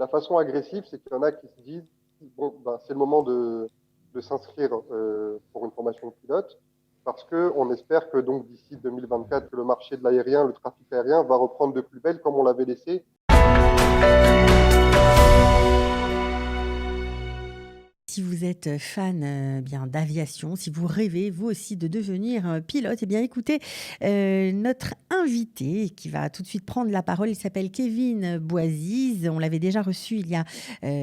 La façon agressive, c'est qu'il y en a qui se disent, bon, ben, c'est le moment de s'inscrire pour une formation de pilote, parce qu'on espère que donc d'ici 2024, que le marché de l'aérien, le trafic aérien va reprendre de plus belle comme on l'avait laissé. Si vous êtes fan bien d'aviation, si vous rêvez vous aussi de devenir pilote, eh bien écoutez, notre invité qui va tout de suite prendre la parole, il s'appelle Kevin Boisise. On l'avait déjà reçu il y a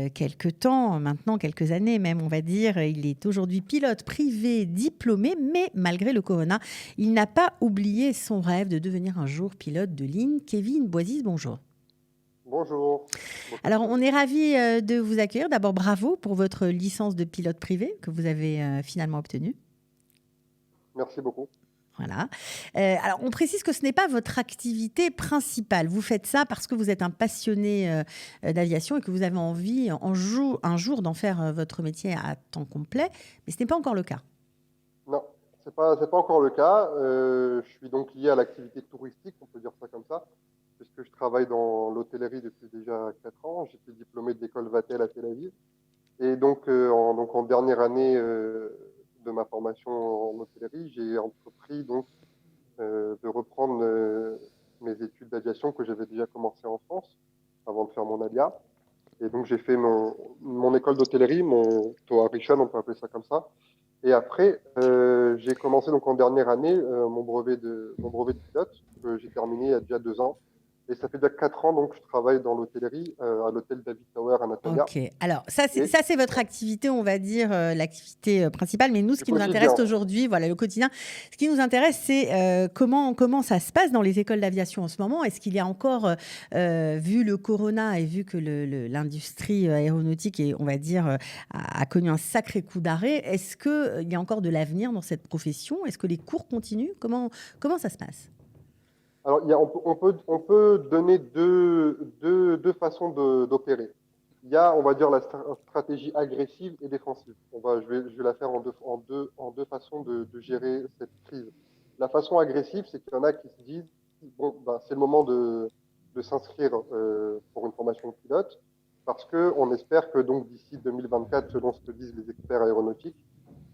quelques temps, maintenant quelques années même, on va dire. Il est aujourd'hui pilote privé diplômé, mais malgré le corona, il n'a pas oublié son rêve de devenir un jour pilote de ligne. Kevin Boisise, bonjour. Bonjour. Alors, Bonjour. on est ravis de vous accueillir. D'abord, bravo pour votre licence de pilote privé que vous avez finalement obtenue. Merci beaucoup. Voilà. Alors, on précise que ce n'est pas votre activité principale. Vous faites ça parce que vous êtes un passionné d'aviation et que vous avez envie un jour d'en faire votre métier à temps complet. Mais ce n'est pas encore le cas. Non, c'est pas encore le cas. Je suis donc lié à l'activité touristique, on peut dire ça comme ça, puisque je travaille dans l'hôtellerie depuis déjà 4 ans. J'étais diplômé de l'école Vatel à Tel Aviv. Et donc, en dernière année de ma formation en hôtellerie, j'ai entrepris donc de reprendre mes études d'aviation que j'avais déjà commencé en France avant de faire mon ALIA. Et donc, j'ai fait mon école d'hôtellerie, mon Toa Rishon, on peut appeler ça comme ça. Et après, j'ai commencé donc en dernière année mon brevet de pilote que j'ai terminé il y a déjà 2 ans. Et ça fait déjà 4 ans donc je travaille dans l'hôtellerie à l'hôtel David Tower à Natalia. Ok. Alors, Et ça, c'est votre activité, on va dire, l'activité principale. Mais nous, ce du qui nous intéresse quotidien. aujourd'hui, voilà, le quotidien, ce qui nous intéresse, c'est comment ça se passe dans les écoles d'aviation en ce moment. Est-ce qu'il y a encore, vu le corona et vu que l'industrie aéronautique, on va dire, a connu un sacré coup d'arrêt, est-ce qu'il y a encore de l'avenir dans cette profession? Est-ce que les cours continuent? Comment ça se passe? Alors, on peut donner deux façons d'opérer. Il y a, on va dire, la stratégie agressive et défensive. Je vais la faire en deux façons de gérer cette crise. La façon agressive, c'est qu'il y en a qui se disent, bon, ben, c'est le moment de s'inscrire pour une formation de pilote, parce qu'on espère que donc d'ici 2024, selon ce que disent les experts aéronautiques,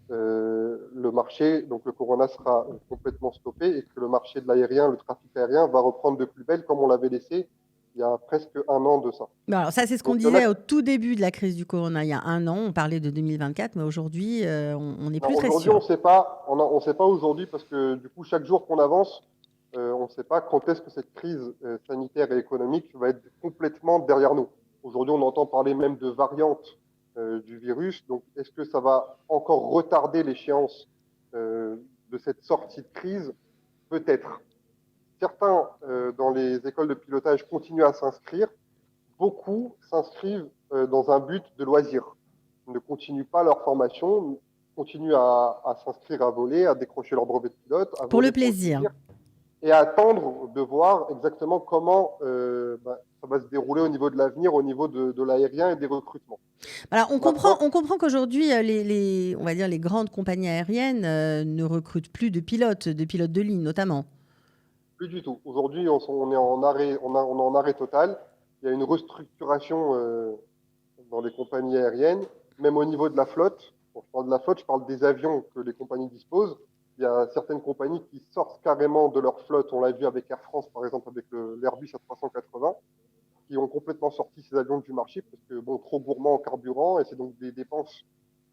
le marché, donc le corona sera complètement stoppé et que le marché de l'aérien, le trafic aérien va reprendre de plus belle comme on l'avait laissé il y a presque un an de ça. Bon, alors ça, c'est ce qu'on Donc il y en a disait au tout début de la crise du corona, il y a un an. On parlait de 2024, mais aujourd'hui, on n'est plus très aujourd'hui sûr. on sait pas aujourd'hui parce que du coup chaque jour qu'on avance, on ne sait pas quand est-ce que cette crise sanitaire et économique va être complètement derrière nous. Aujourd'hui, on entend parler même de variantes du virus. Donc, est-ce que ça va encore retarder l'échéance de cette sortie de crise? Peut-être. Certains, dans les écoles de pilotage, continuent à s'inscrire. Beaucoup s'inscrivent dans un but de loisir. Ils ne continuent pas leur formation, continuent à s'inscrire à voler, à décrocher leur brevet de pilote, à Pour le voler pour le plaisir. plaisir et à attendre de voir exactement comment ça va se dérouler au niveau de l'avenir, au niveau de l'aérien et des recrutements. Alors, Maintenant, on comprend qu'aujourd'hui, on va dire les grandes compagnies aériennes ne recrutent plus de pilotes de ligne notamment. plus du tout. Aujourd'hui, on est en arrêt, on est en arrêt total. Il y a une restructuration dans les compagnies aériennes, même au niveau de la flotte. Quand je parle de la flotte, je parle des avions que les compagnies disposent. Il y a certaines compagnies qui sortent carrément de leur flotte. On l'a vu avec Air France, par exemple, avec l'Airbus A380, qui ont complètement sorti ces avions du marché parce que, bon, trop gourmands en carburant, et c'est donc des dépenses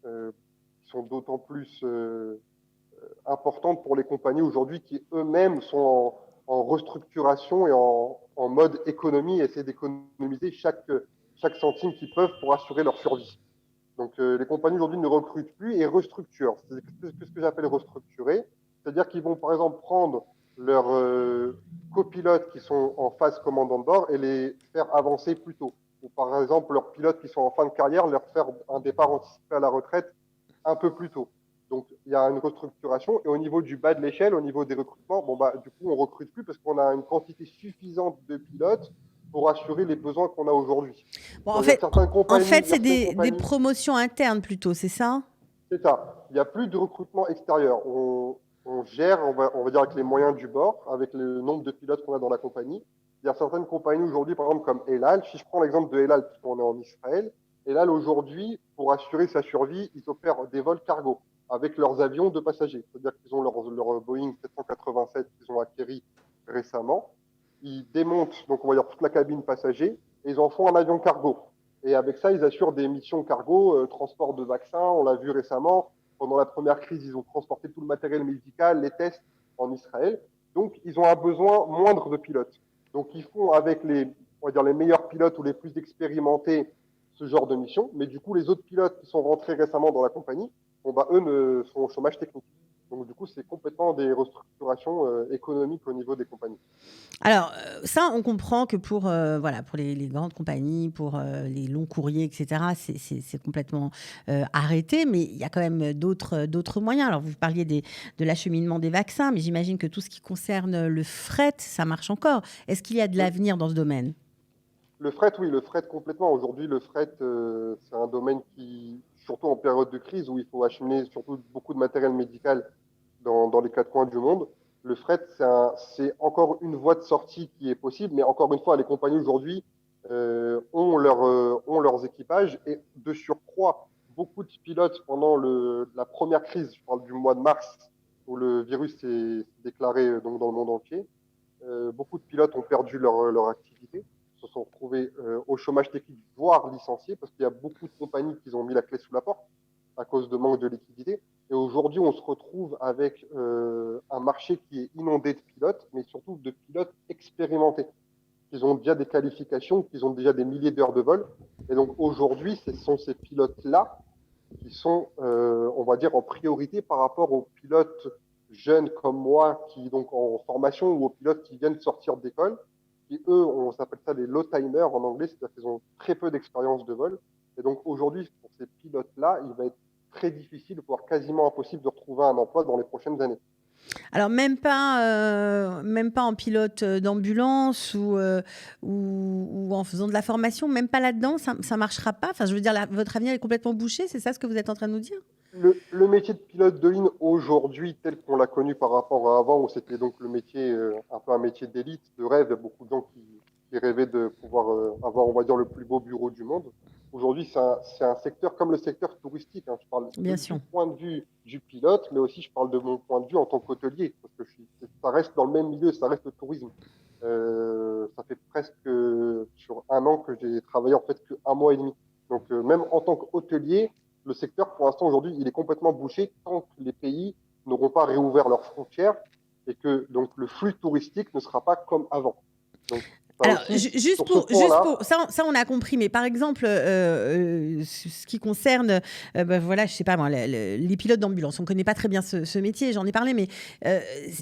qui sont d'autant plus importantes pour les compagnies aujourd'hui qui eux-mêmes sont en restructuration et en mode économie, et essaient d'économiser chaque centime qu'ils peuvent pour assurer leur survie. Donc les compagnies aujourd'hui ne recrutent plus et restructurent. C'est ce que j'appelle restructurer. C'est-à-dire qu'ils vont par exemple prendre leurs copilotes qui sont en phase commandant de bord et les faire avancer plus tôt. Ou par exemple leurs pilotes qui sont en fin de carrière, leur faire un départ anticipé à la retraite un peu plus tôt. Donc il y a une restructuration. Et au niveau du bas de l'échelle, au niveau des recrutements, bon, bah, du coup on recrute plus parce qu'on a une quantité suffisante de pilotes pour assurer les besoins qu'on a aujourd'hui. Bon, Donc, il y a certaines en compagnies, fait, c'est des promotions internes plutôt, c'est ça? c'est ça. Il n'y a plus de recrutement extérieur. On gère, on va dire, avec les moyens du bord, avec le nombre de pilotes qu'on a dans la compagnie. Il y a certaines compagnies aujourd'hui, par exemple comme El Al. Si je prends l'exemple de El Al, puisqu'on est en Israël, El Al aujourd'hui, pour assurer sa survie, ils opèrent des vols cargo avec leurs avions de passagers. C'est-à-dire qu'ils ont leur Boeing 787 qu'ils ont acquéri récemment. Ils démontent, donc on va dire toute la cabine passager, et ils en font un avion cargo. Et avec ça, ils assurent des missions cargo, transport de vaccins, on l'a vu récemment. Pendant la première crise, ils ont transporté tout le matériel médical, les tests en Israël. Donc, ils ont un besoin moindre de pilotes. Donc, ils font avec on va dire les meilleurs pilotes ou les plus expérimentés ce genre de mission. Mais du coup, les autres pilotes qui sont rentrés récemment dans la compagnie, bon, bah, eux sont au chômage technique. Donc, du coup, c'est complètement des restructurations économiques au niveau des compagnies. Alors, ça, on comprend que pour, voilà, pour les grandes compagnies, pour les longs courriers, etc., c'est complètement arrêté, mais il y a quand même d'autres moyens. Alors, vous parliez de l'acheminement des vaccins, mais j'imagine que tout ce qui concerne le fret, ça marche encore. Est-ce qu'il y a de Oui. l'avenir dans ce domaine? Le fret, oui, le fret complètement. Aujourd'hui, le fret, c'est un domaine qui, surtout en période de crise où il faut acheminer surtout beaucoup de matériel médical dans les quatre coins du monde, le fret, c'est encore une voie de sortie qui est possible, mais encore une fois, les compagnies aujourd'hui ont leurs équipages et de surcroît, beaucoup de pilotes pendant la première crise, je parle du mois de mars, où le virus s'est déclaré donc, dans le monde entier, beaucoup de pilotes ont perdu leur activité, se sont retrouvés au chômage technique, voire licenciés, parce qu'il y a beaucoup de compagnies qui ont mis la clé sous la porte à cause de manque de liquidité. Et aujourd'hui, on se retrouve avec un marché qui est inondé de pilotes, mais surtout de pilotes expérimentés, qui ont déjà des qualifications, qui ont déjà des milliers d'heures de vol. Et donc aujourd'hui, ce sont ces pilotes-là qui sont, on va dire, en priorité par rapport aux pilotes jeunes comme moi, qui donc en formation, ou aux pilotes qui viennent de sortir d'école, qui eux, on s'appelle ça des low timers en anglais, c'est-à-dire qu'ils ont très peu d'expérience de vol. Et donc aujourd'hui, pour ces pilotes-là, il va être très difficile, voire quasiment impossible de retrouver un emploi dans les prochaines années. Alors même pas en pilote d'ambulance ou en faisant de la formation, même pas là-dedans, ça marchera pas. Enfin, je veux dire, votre avenir est complètement bouché, c'est ça ce que vous êtes en train de nous dire? Le métier de pilote de ligne aujourd'hui, tel qu'on l'a connu par rapport à avant, où c'était donc le métier, un peu un métier d'élite, de rêve, il y a beaucoup de gens qui rêvaient de pouvoir avoir, on va dire, le plus beau bureau du monde. Aujourd'hui, c'est un secteur comme le secteur touristique, hein. Je parle Bien du sûr. point de vue du pilote, mais aussi je parle de mon point de vue en tant qu'hôtelier, parce que ça reste dans le même milieu, ça reste le tourisme. Ça fait presque sur un an que j'ai travaillé en fait que un mois et demi. Donc même en tant qu'hôtelier, le secteur, pour l'instant, aujourd'hui, il est complètement bouché tant que les pays n'auront pas réouvert leurs frontières et que donc le flux touristique ne sera pas comme avant. Donc, ça Alors, aussi, sur ce juste point-là, pour ça, on a compris, mais par exemple, ce qui concerne, bah, voilà, je sais pas moi, les pilotes d'ambulance, on connaît pas très bien ce métier, j'en ai parlé, mais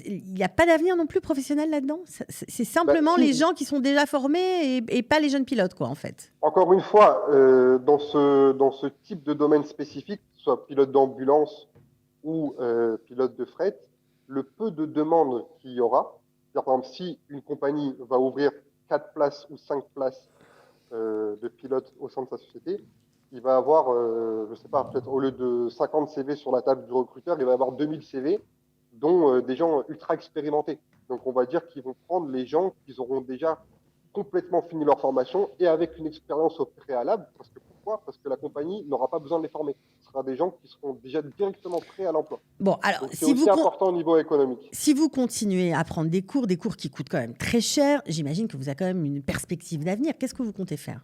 il n'y a pas d'avenir non plus professionnel là-dedans. C'est bah, simplement les si, gens qui sont déjà formés et pas les jeunes pilotes, quoi, en fait. encore une fois, dans ce type de domaine spécifique, soit pilote d'ambulance ou pilote de fret, le peu de demandes qu'il y aura, c'est-à-dire, par exemple, si une compagnie va ouvrir 4 places ou 5 places de pilotes au sein de sa société, il va avoir, je ne sais pas, peut-être au lieu de 50 CV sur la table du recruteur, il va avoir 2000 CV, dont des gens ultra expérimentés. Donc on va dire qu'ils vont prendre les gens qui auront déjà complètement fini leur formation et avec une expérience au préalable. Parce que pourquoi? Parce que la compagnie n'aura pas besoin de les former. Ce sera des gens qui seront déjà directement prêts à l'emploi. Bon, alors, Donc c'est aussi important au niveau économique. si vous continuez à prendre des cours qui coûtent quand même très cher, j'imagine que vous avez quand même une perspective d'avenir. Qu'est-ce que vous comptez faire?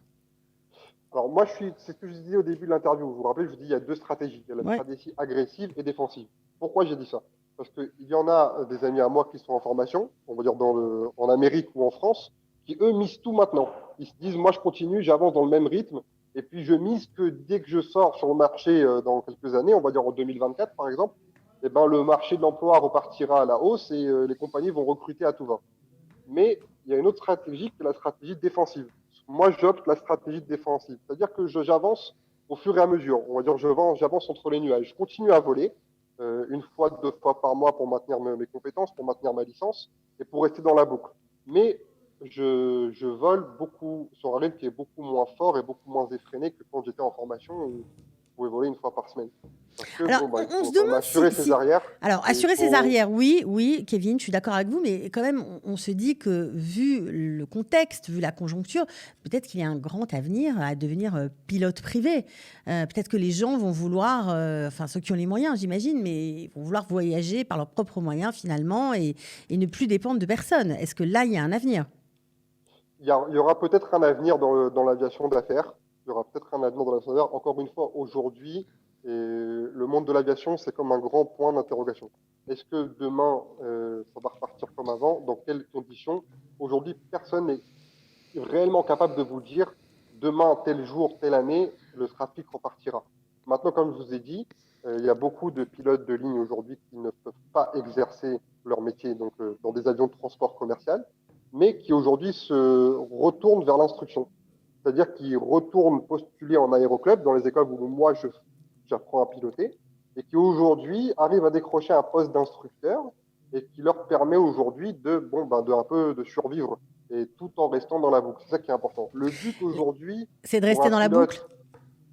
Alors moi, c'est ce que je disais au début de l'interview. Vous vous rappelez, je vous dis, il y a deux stratégies. Il y a la Ouais. stratégie agressive et défensive. Pourquoi j'ai dit ça? Parce qu'il y en a des amis à moi qui sont en formation, on va dire en Amérique ou en France, qui eux misent tout maintenant. Ils se disent, moi je continue, j'avance dans le même rythme, et puis je mise que dès que je sors sur le marché dans quelques années, on va dire en 2024 par exemple, eh ben, le marché de l'emploi repartira à la hausse et les compagnies vont recruter à tout va. Mais il y a une autre stratégie qui est la stratégie défensive. Moi, j'opte la stratégie défensive. C'est-à-dire que j'avance au fur et à mesure. On va dire j'avance entre les nuages. Je continue à voler une fois, deux fois par mois pour maintenir mes compétences, pour maintenir ma licence et pour rester dans la boucle. Mais je vole beaucoup sur un rythme qui est beaucoup moins fort et beaucoup moins effréné que quand j'étais en formation pouvez voler une fois par semaine. Parce que Alors, bon, bah, il on se faut quand même demande assurer ses arrières alors, et il assurer ses faut. arrières, oui, oui, Kevin, je suis d'accord avec vous, mais quand même, on se dit que vu le contexte, vu la conjoncture, peut-être qu'il y a un grand avenir à devenir pilote privé. Peut-être que les gens vont vouloir, enfin ceux qui ont les moyens, j'imagine, mais vont vouloir voyager par leurs propres moyens finalement et ne plus dépendre de personne. Est-ce que là, il y a un avenir? Il y aura peut-être un avenir dans l'aviation d'affaires. Il y aura peut-être un avenir dans l'aviation d'affaires. Encore une fois, aujourd'hui, le monde de l'aviation, c'est comme un grand point d'interrogation. Est-ce que demain, ça va repartir comme avant? Dans quelles conditions? Aujourd'hui, personne n'est réellement capable de vous dire, demain, tel jour, telle année, le trafic repartira. Maintenant, comme je vous ai dit, il y a beaucoup de pilotes de ligne aujourd'hui qui ne peuvent pas exercer leur métier donc, dans des avions de transport commercial, mais qui aujourd'hui se retournent vers l'instruction. C'est-à-dire qu'ils retournent postuler en aéroclub dans les écoles où moi j'apprends à piloter et qui aujourd'hui arrivent à décrocher un poste d'instructeur et qui leur permet aujourd'hui de un peu de survivre et tout en restant dans la boucle. C'est ça qui est important. Le but aujourd'hui C'est de pour rester un dans la boucle? pilote,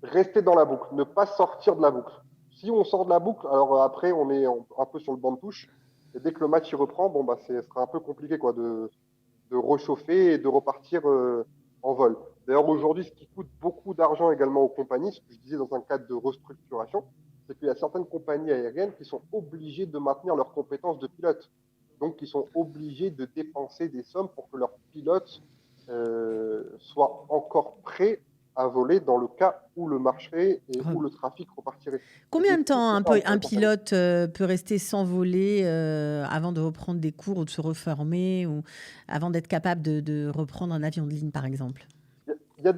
rester dans la boucle, ne pas sortir de la boucle. Si on sort de la boucle, alors après on est un peu sur le banc de touche et dès que le match y reprend, bon bah ce sera un peu compliqué quoi de rechauffer et de repartir en vol. D'ailleurs, aujourd'hui, ce qui coûte beaucoup d'argent également aux compagnies, ce que je disais dans un cadre de restructuration, c'est qu'il y a certaines compagnies aériennes qui sont obligées de maintenir leurs compétences de pilote. Donc, ils sont obligés de dépenser des sommes pour que leurs pilotes soient encore prêts à voler dans le cas où le marché et où le trafic repartirait. C'est Combien des de coûts temps énormes pour un les compagnies. pilote peut rester sans voler avant de reprendre des cours ou de se reformer ou avant d'être capable de reprendre un avion de ligne, par exemple? Il y a,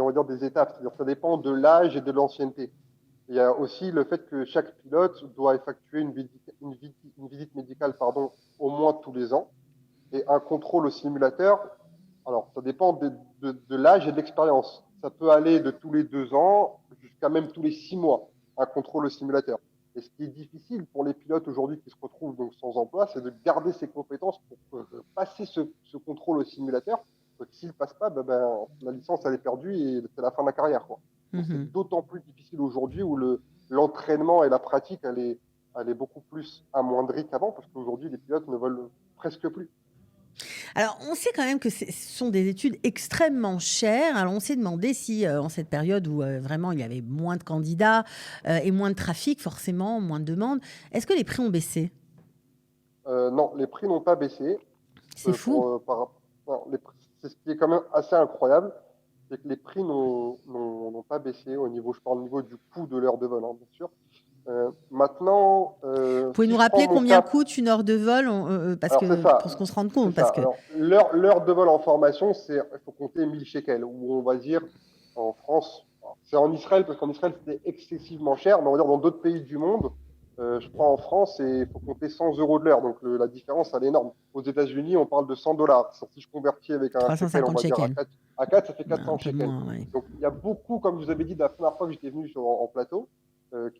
on va dire, des étapes, c'est-à-dire que ça dépend de l'âge et de l'ancienneté. Il y a aussi le fait que chaque pilote doit effectuer une visite médicale au moins tous les ans et un contrôle au simulateur. Alors, ça dépend de l'âge et de l'expérience. Ça peut aller de tous les 2 ans jusqu'à même tous les 6 mois, un contrôle au simulateur. Et ce qui est difficile pour les pilotes aujourd'hui qui se retrouvent donc sans emploi, c'est de garder ces compétences pour passer ce contrôle au simulateur. S'il ne passe pas, la licence elle est perdue et c'est la fin de la carrière, quoi. Donc c'est Mhm. d'autant plus difficile aujourd'hui où l'entraînement et la pratique elle est beaucoup plus amoindrie qu'avant parce qu'aujourd'hui les pilotes ne volent presque plus. Alors, on sait quand même que ce sont des études extrêmement chères. Alors, on s'est demandé si, en cette période où vraiment il y avait moins de candidats et moins de trafic, forcément, moins de demandes, est-ce que les prix ont baissé? Non, les prix n'ont pas baissé. C'est fou. Non, c'est ce qui est quand même assez incroyable, c'est que les prix n'ont pas baissé au niveau, je parle au niveau du coût de l'heure de vol, hein, bien sûr. Maintenant, Vous pouvez si nous je prends rappeler mon combien cas, coûte une heure de vol parce alors c'est que, pour qu'on ça, se rende c'est compte? ça. Parce que Alors l'heure de vol en formation, il faut compter 1000 shekels, ou on va dire en France, c'est en Israël parce qu'en Israël c'était excessivement cher, mais on va dire dans d'autres pays du monde, je prends en France et il faut compter 100 euros de l'heure, donc la différence elle est énorme. Aux États-Unis, on parle de 100 dollars. Si je convertis avec un shekel, on 350 va dire shekels, 4 ça fait un 400 peu shekels. moins, oui. Donc il y a beaucoup, comme je vous avais dit la première fois que j'étais venu en plateau,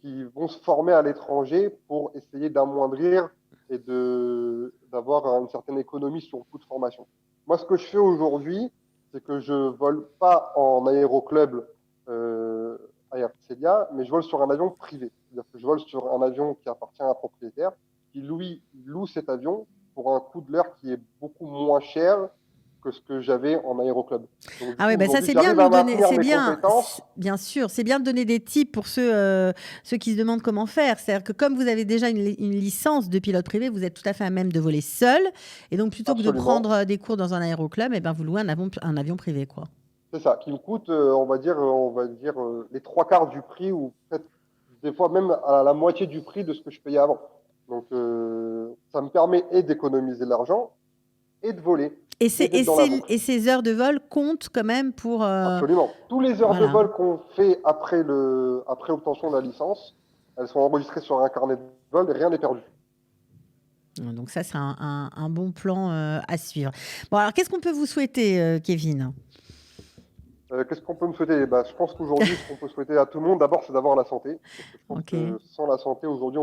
qui vont se former à l'étranger pour essayer d'amoindrir et d'avoir une certaine économie sur le coût de formation. Moi, ce que je fais aujourd'hui, c'est que je vole pas en aéroclub Air Celia, mais je vole sur un avion privé. C'est-à-dire que je vole sur un avion qui appartient à un propriétaire qui, lui, loue cet avion pour un coût de l'heure qui est beaucoup moins cher que ce que j'avais en aéroclub. Donc, du Ah ouais, coup, bah ça aujourd'hui, c'est bien j'arrive de nous à donner, maintenir c'est mes bien, compétences. bien sûr, c'est bien de donner des tips pour ceux qui se demandent comment faire. C'est-à-dire que comme vous avez déjà une licence de pilote privé, vous êtes tout à fait à même de voler seul. Et donc plutôt que de prendre Absolument. des cours dans un aéroclub, eh ben, vous louez un avion privé, quoi. C'est ça, qui me coûte, on va dire les trois quarts du prix ou peut-être des fois même à la moitié du prix de ce que je payais avant. Donc, ça me permet et d'économiser de l'argent et de voler et d'être dans la boucle. Et ces heures de vol comptent quand même pour... Absolument. Tous les heures de voilà. vol qu'on fait après l'obtention de la licence, elles sont enregistrées sur un carnet de vol et rien n'est perdu. Donc ça, c'est un bon plan à suivre. Bon, alors qu'est-ce qu'on peut vous souhaiter, Kevin? Qu'est-ce qu'on peut me souhaiter? Bah, je pense qu'aujourd'hui, ce qu'on peut souhaiter à tout le monde, d'abord, c'est d'avoir la santé. Parce que je pense Ok. que sans la santé, aujourd'hui,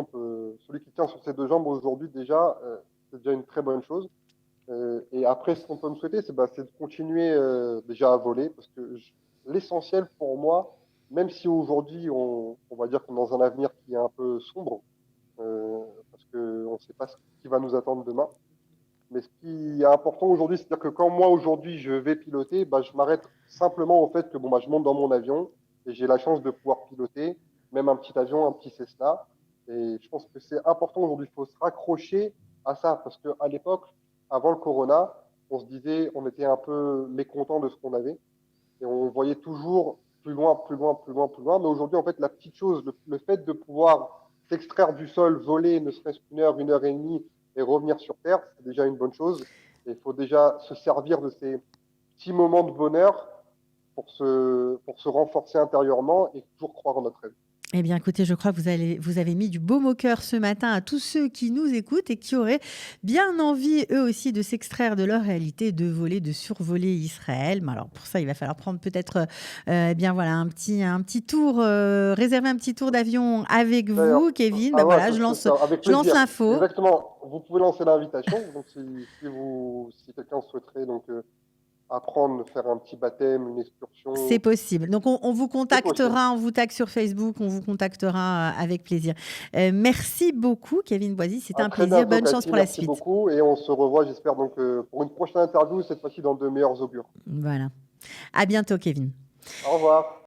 celui qui tient sur ses deux jambes aujourd'hui, déjà, c'est déjà une très bonne chose. Et après, ce qu'on peut me souhaiter, c'est de continuer déjà à voler. Parce que l'essentiel pour moi, même si aujourd'hui, on va dire qu'on est dans un avenir qui est un peu sombre, parce qu'on ne sait pas ce qui va nous attendre demain. Mais ce qui est important aujourd'hui, c'est-à-dire que quand moi, aujourd'hui, je vais piloter, bah, je m'arrête simplement au fait que bon, bah, je monte dans mon avion et j'ai la chance de pouvoir piloter, même un petit avion, un petit Cessna. Et je pense que c'est important aujourd'hui, il faut se raccrocher à ça, parce qu'à l'époque, avant le corona, on se disait, on était un peu mécontent de ce qu'on avait et on voyait toujours plus loin, plus loin, plus loin, plus loin. Mais aujourd'hui, en fait, la petite chose, le fait de pouvoir s'extraire du sol, voler, ne serait-ce une heure et demie, et revenir sur Terre, c'est déjà une bonne chose. Et il faut déjà se servir de ces petits moments de bonheur pour se renforcer intérieurement et toujours croire en notre rêve. Eh bien, écoutez, je crois que vous avez mis du baume au cœur ce matin à tous ceux qui nous écoutent et qui auraient bien envie, eux aussi, de s'extraire de leur réalité, de voler, de survoler Israël. Mais alors, pour ça, il va falloir prendre peut-être, eh bien voilà, un petit tour, réserver un petit tour d'avion avec D'ailleurs, vous, Kevin. Ben ah ouais, voilà, avec je lance plaisir. l'info. Exactement. Vous pouvez lancer l'invitation. Donc, si quelqu'un souhaiterait donc apprendre, faire un petit baptême, une C'est excursion, possible. Donc, on vous c'est possible. contactera, on vous tag sur Facebook, on vous contactera avec plaisir. Merci beaucoup, Kevin Boisy. C'était À un très plaisir. bientôt, Bonne chance Cathy. pour la Merci suite. beaucoup. Et on se revoit, j'espère, donc, pour une prochaine interview, cette fois-ci dans de meilleurs augures. Voilà. À bientôt, Kevin. Au revoir.